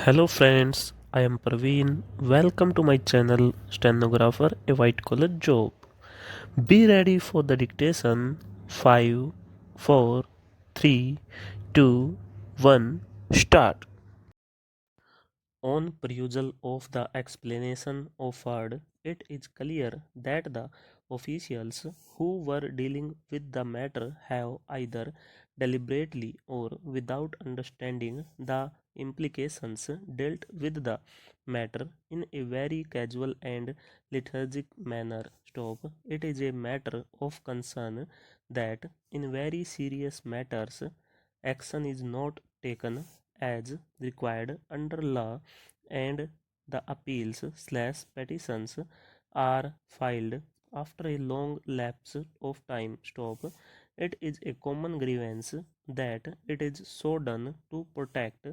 Hello friends, I am Praveen. Welcome to my channel Stenographer a White Collar Job. Be ready for the dictation. 5, 4, 3, 2, 1, start. On perusal of the explanation offered, it is clear that the officials who were dealing with the matter have either deliberately or without understanding the implications dealt with the matter in a very casual and lethargic manner. Stop. It is a matter of concern that in very serious matters action is not taken as required under law and the appeals slash petitions are filed after a long lapse of time. Stop. It is a common grievance that it is so done to protect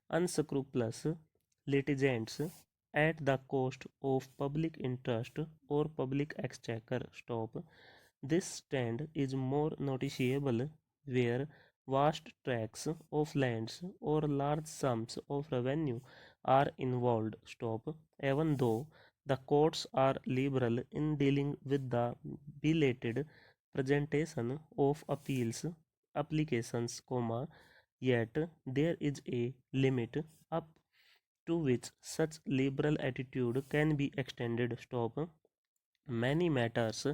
unscrupulous litigants at the cost of public interest or public exchequer. Stop. This stand is more noticeable where vast tracts of lands or large sums of revenue are involved. Stop. Even though the courts are liberal in dealing with the belated presentation of appeals applications, yet there is a limit up to which such liberal attitude can be extended. Stop. Many matters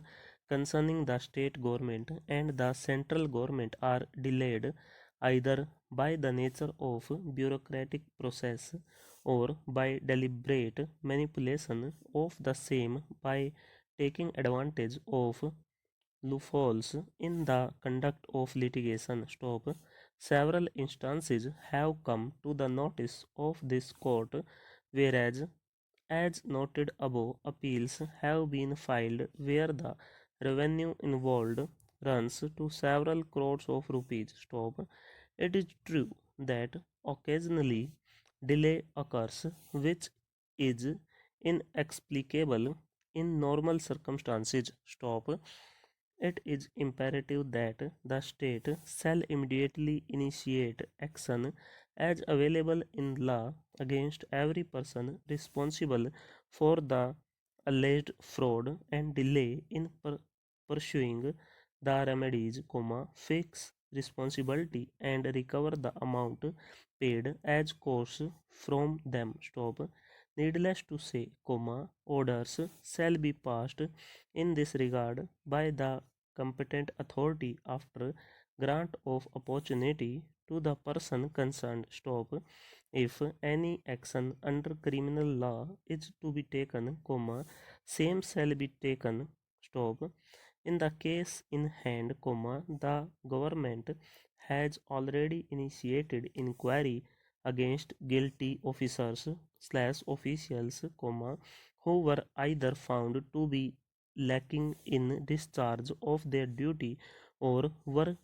concerning the state government and the central government are delayed either by the nature of bureaucratic process or by deliberate manipulation of the same by taking advantage of loopholes in the conduct of litigation. Stop. Several instances have come to the notice of this court, whereas as noted above, appeals have been filed where the revenue involved runs to several crores of rupees. Stop. It is true that occasionally delay occurs, which is inexplicable in normal circumstances. Stop. It is imperative that the state shall immediately initiate action as available in law against every person responsible for the alleged fraud and delay in pursuing the remedies, fix responsibility and recover the amount paid as costs from them. Stop. Needless to say, orders shall be passed in this regard by the competent authority after grant of opportunity to the person concerned. Stop. If any action under criminal law is to be taken, same shall be taken. Stop. In the case in hand, the government has already initiated inquiry against guilty officers slash officials, who were either found to be lacking in discharge of their duty or were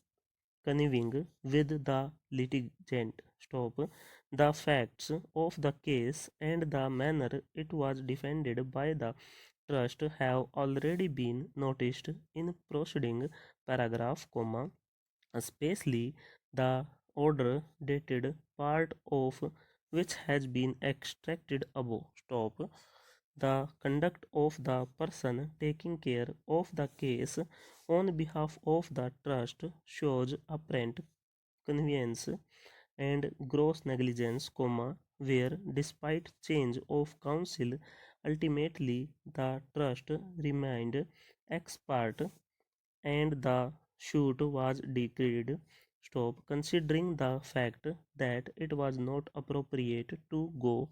conniving with the litigant. Stop. The facts of the case and the manner it was defended by the trust have already been noticed in proceeding paragraph, especially the order dated part of which has been extracted above. Stop. The conduct of the person taking care of the case on behalf of the trust shows apparent convenience and gross negligence, where despite change of counsel, ultimately the trust remained ex parte and the suit was decreed. Stop. Considering the fact that it was not appropriate to go